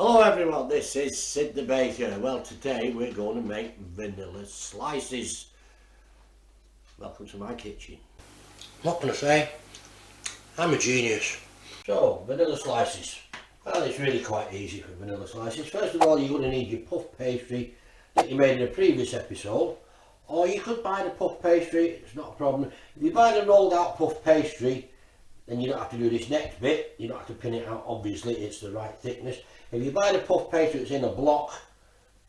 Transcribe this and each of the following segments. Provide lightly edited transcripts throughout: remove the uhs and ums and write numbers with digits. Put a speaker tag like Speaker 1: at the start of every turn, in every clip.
Speaker 1: Hello everyone, this is Sid the Baker. Well, today we're going to make vanilla slices. Welcome to my kitchen. I'm not going to say I'm a genius. So, vanilla slices. Well, it's really quite easy for vanilla slices. First of all, you're going to need your puff pastry that you made in a previous episode. Or you could buy the puff pastry, it's not a problem. If you buy the rolled out puff pastry, then you don't have to do this next bit. You don't have to pin it out, obviously, it's the right thickness. If you buy the puff pastry that's in a block,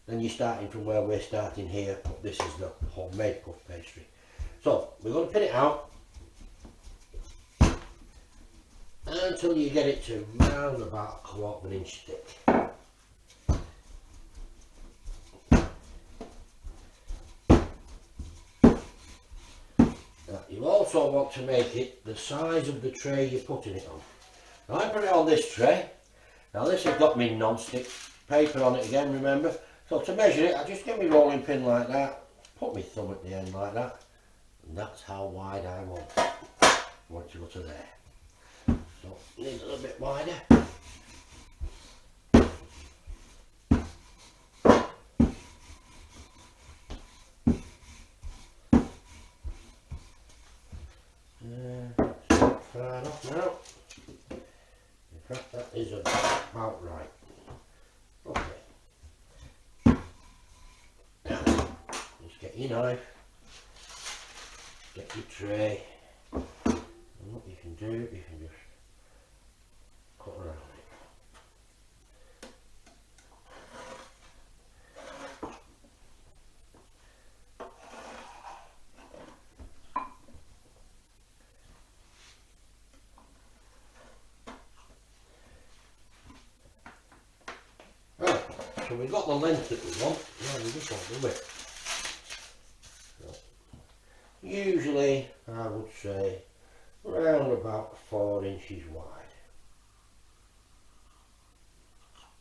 Speaker 1: then you're starting from where we're starting here, but this is the homemade puff pastry. So, we're going to pin it out until you get it to round about a quarter of an inch thick. Now, you also want to make it the size of the tray you're putting it on. Now, I put it on this tray. Now this has got me non-stick paper on it again, remember? So to measure it, I just get my rolling pin like that, put my thumb at the end like that, and that's how wide I want it. I want it to go to there. So it needs a little bit wider. That's far enough now. In fact, that is about right. Okay. Now, just get your knife, get your tray, and what you can do, you can just cut around it. So we've got the length that we want, now we just want the width. So, usually I would say around about 4 inches wide.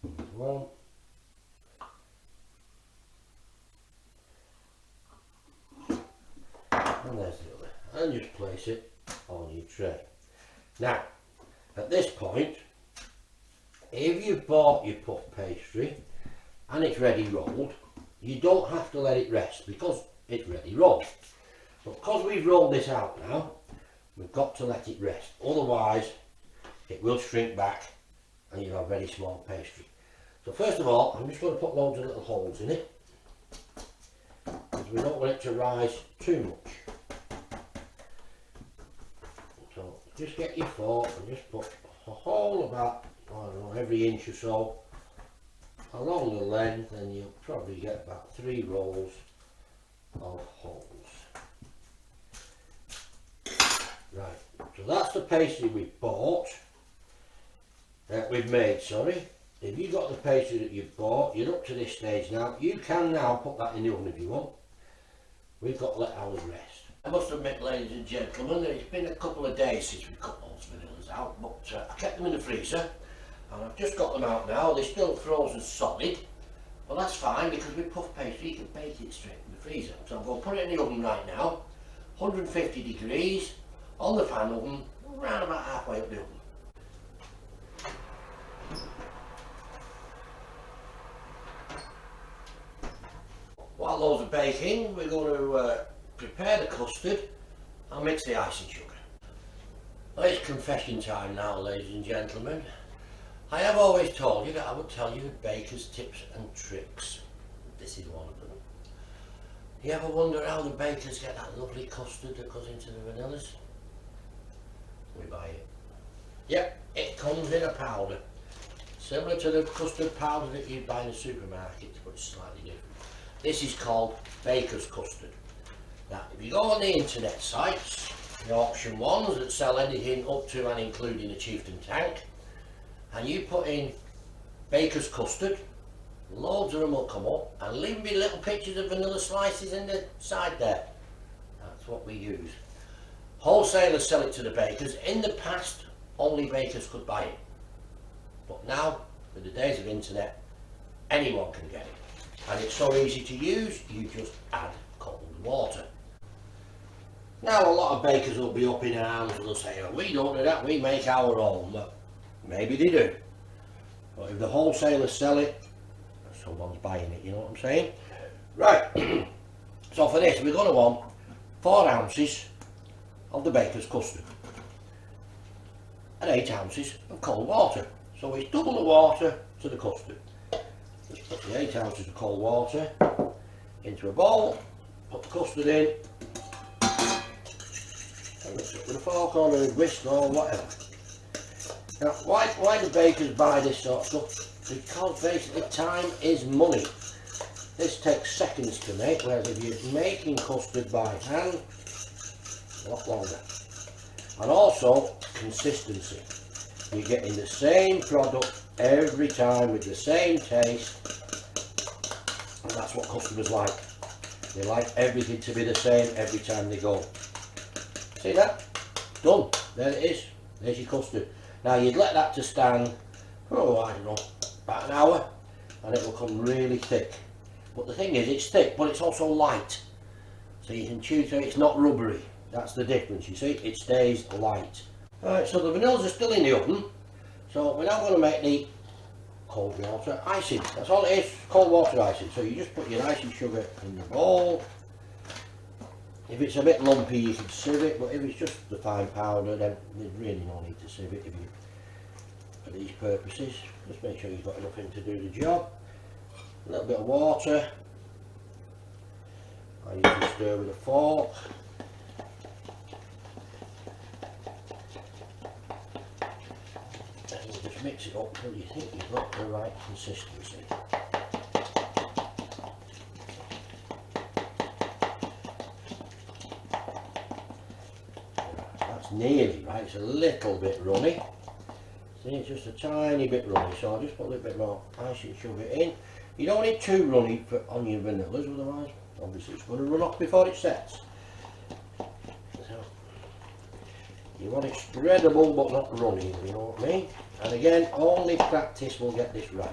Speaker 1: There's one. And there's the other. And just place it on your tray. Now, at this point, if you've bought your puff pastry and it's ready rolled, you don't have to let it rest because it's ready rolled. But because we've rolled this out now, we've got to let it rest. Otherwise, it will shrink back and you'll have very small pastry. So first of all, I'm just going to put loads of little holes in it because we don't want it to rise too much. So just get your fork and just put a hole about, I don't know, every inch or so along the length, and you'll probably get about 3 rows of holes. Right, so that's the pastry we've bought, we've made, sorry. If you've got the pastry that you've bought, you're up to this stage now. You can now put that in the oven if you want. We've got to let ours rest. I must admit, ladies and gentlemen, it's been a couple of days since we cut those vanillas out, but I kept them in the freezer. And I've just got them out now. They're still frozen solid, but that's fine because with puff pastry you can bake it straight in the freezer. So I'm going to put it in the oven right now, 150 degrees on the fan oven, around about halfway up the oven. While those are baking, we're going to prepare the custard and mix the icing sugar. Well, it's confession time now, ladies and gentlemen. I have always told you that I would tell you the baker's tips and tricks. This is one of them. You ever wonder how the bakers get that lovely custard that goes into the vanillas? We buy it. Yep, it comes in a powder. Similar to the custard powder that you buy in the supermarket, but it's slightly different. This is called baker's custard. Now, if you go on the internet sites, the auction ones that sell anything up to and including a chieftain tank, and you put in baker's custard, loads of them will come up, and leave me little pictures of vanilla slices in the side there. That's what we use. Wholesalers sell it to the bakers. In the past, only bakers could buy it. But now, with the days of internet, anyone can get it. And it's so easy to use, you just add cold water. Now, a lot of bakers will be up in arms and they'll say, oh, we don't do that, we make our own. Well, maybe they do. But if the wholesalers sell it, someone's buying it, you know what I'm saying? Right, so for this we're going to want 4 ounces of the baker's custard and 8 ounces of cold water. So it's double the water to the custard. Just put the 8 ounces of cold water into a bowl, put the custard in, and mix it with a fork or a whisk or whatever. Now, why do bakers buy this sort of stuff? Because basically time is money. This takes seconds to make, whereas if you're making custard by hand, a lot longer. And also consistency. You're getting the same product every time with the same taste, and that's what customers like. They like everything to be the same every time they go. See that? Done. There it is. There's your custard. Now you'd let that to stand for, I don't know, about an hour, and it will come really thick. But the thing is, it's thick, but it's also light. So you can chew through it, it's not rubbery. That's the difference, you see, it stays light. Alright, so the vanillas are still in the oven. So we're now going to make the cold water icing. That's all it is, cold water icing. So you just put your icing sugar in the bowl. If it's a bit lumpy you can sieve it, but if it's just the fine powder then there's really no need to sieve it for these purposes. Just make sure you've got enough in to do the job. A little bit of water. I usually stir with a fork. And you just mix it up until you think you've got the right consistency. Nearly right, it's a little bit runny. See, it's just a tiny bit runny, so I'll just put a little bit more icing sugar in. You don't want it too runny on your vanillas, otherwise obviously it's going to run off before it sets. So you want it spreadable but not runny, you know what I mean? And again, only practice will get this right.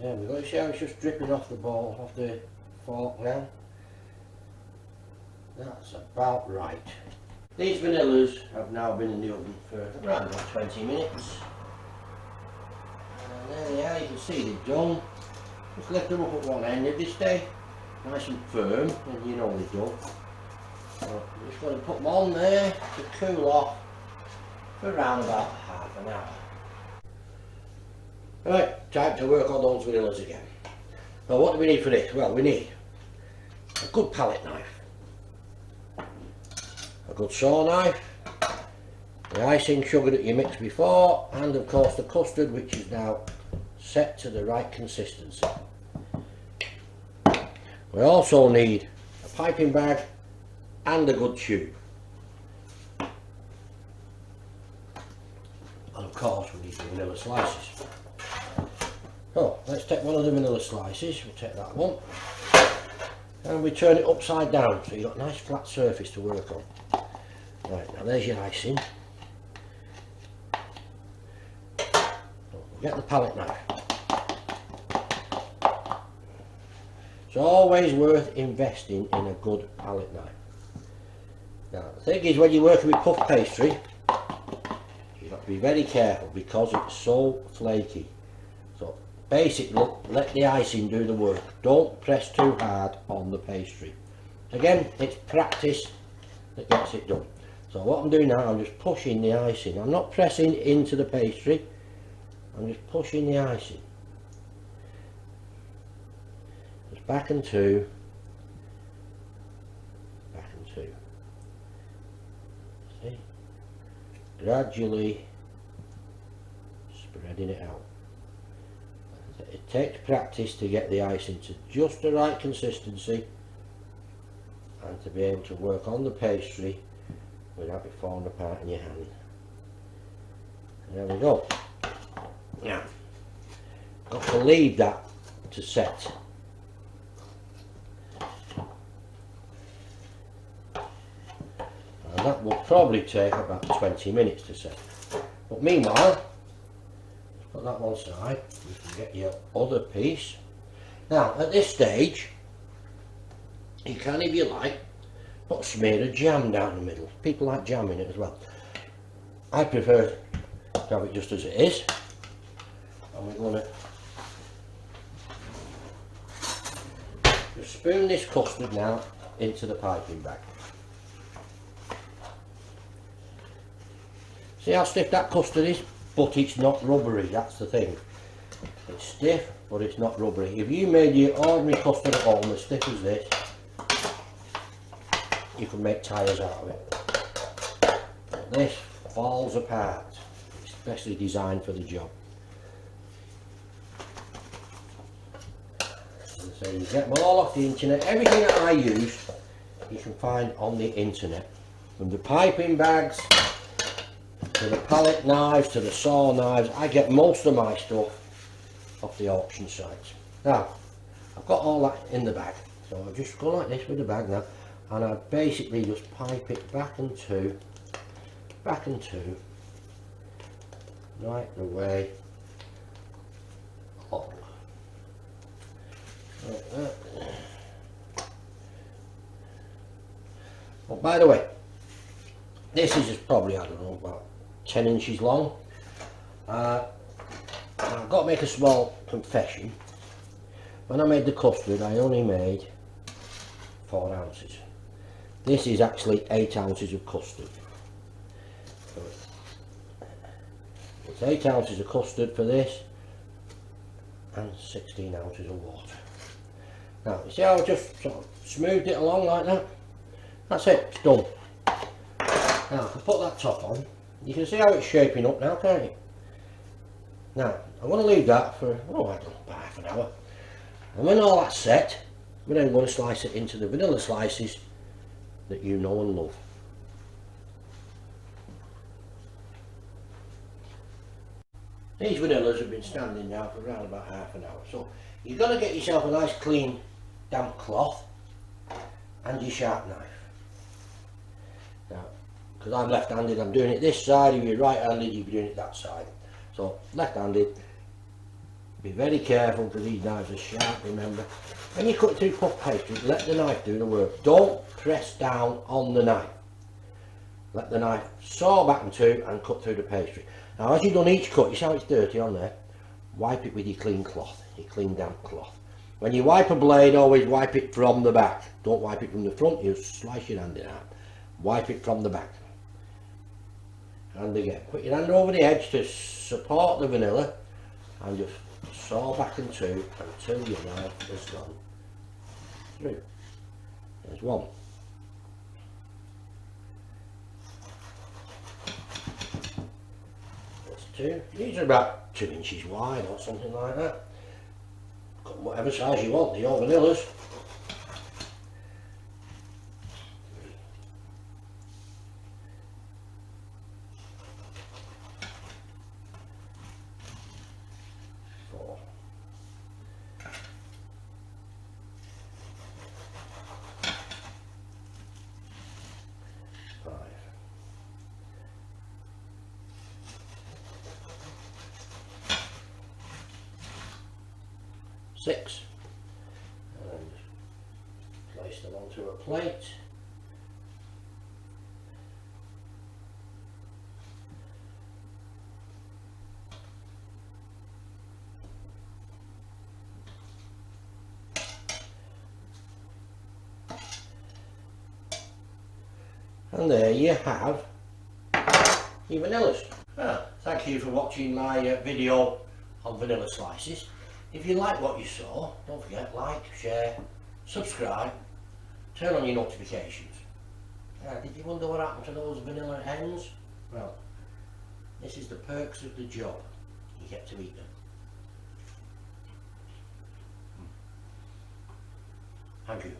Speaker 1: There we go, you see how it's just dripping off the bowl, off the fork now? That's about right. These vanillas have now been in the oven for around about 20 minutes. And there they are, you can see they're done. Just lift them up at one end. If they stay nice and firm, then you know they're done. So I'm just going to put them on there to cool off for around about half an hour. Right, time to work on those vanillas again. Now what do we need for this? Well, we need a good palette knife, a good saw knife, the icing sugar that you mixed before, and of course the custard, which is now set to the right consistency. We also need a piping bag and a good tube. And of course we need the vanilla slices. So let's take one of the vanilla slices, we'll take that one, and we turn it upside down so you've got a nice flat surface to work on. Right, now there's your icing. So we'll get the palette knife. It's always worth investing in a good palette knife. Now the thing is, when you're working with puff pastry, you've got to be very careful because it's so flaky. So basically, let the icing do the work. Don't press too hard on the pastry. Again, it's practice that gets it done. So what I'm doing now, I'm just pushing the icing. I'm not pressing into the pastry. I'm just pushing the icing. Just back and two. Back and two. See? Gradually spreading it out. It takes practice to get the icing to just the right consistency and to be able to work on the pastry without it falling apart in your hand. There we go. Now, got to leave that to set. And that will probably take about 20 minutes to set. But meanwhile, put that one side, you can get your other piece. Now at this stage You can, if you like, put a smear of jam down the middle. People like jam in it as well. I prefer to have it just as it is. And we're going to just spoon this custard now into the piping bag. See how stiff that custard is? But it's not rubbery, that's the thing. It's stiff, but it's not rubbery. If you made your ordinary custard at home as stiff as this, you could make tyres out of it. But this falls apart. It's especially designed for the job. So you get them all off the internet. Everything that I use you can find on the internet, from the piping bags to the palette knives to the saw knives. I get most of my stuff off the auction sites. Now I've got all that in the bag, so I'll just go like this with the bag now, and I basically just pipe it back and two, right the way along. Like that. Well, by the way, this is just probably, I don't know, about 10 inches long. I've got to make a small confession. When I made the custard, I only made 4 ounces. This is actually 8 ounces of custard. So it's 8 ounces of custard for this, and 16 ounces of water. Now, you see how I just sort of smoothed it along like that? That's it, it's done. Now, if I put that top on, you can see how it's shaping up now, can't you? Now, I'm going to leave that for, oh, I don't know, about half an hour. And when all that's set, we're then going to slice it into the vanilla slices that you know and love. These vanillas have been standing now for around about half an hour. So, you've got to get yourself a nice clean damp cloth and your sharp knife. Now, because I'm left-handed, I'm doing it this side. If you're right-handed, you'll be doing it that side. So, left-handed, be very careful because these knives are sharp, remember. When you cut through puff pastry, let the knife do the work. Don't press down on the knife. Let the knife saw back and two and cut through the pastry. Now, as you've done each cut, you see how it's dirty on there? Wipe it with your clean cloth, your clean damp cloth. When you wipe a blade, always wipe it from the back. Don't wipe it from the front, you'll slice your hand in half. Wipe it from the back. And again, put your hand over the edge to support the vanilla and just saw back and two until your knife has gone through. There's one. There's two. These are about 2 inches wide or something like that. Cut whatever size you want, they're your vanillas. 4. 5. 6. And place them onto a plate. And there you have your vanillas. Thank you for watching my video on vanilla slices. If you like what you saw, don't forget, like, share, subscribe, turn on your notifications. Did you wonder what happened to those vanilla hens? Well, this is the perks of the job. You get to eat them. Thank you.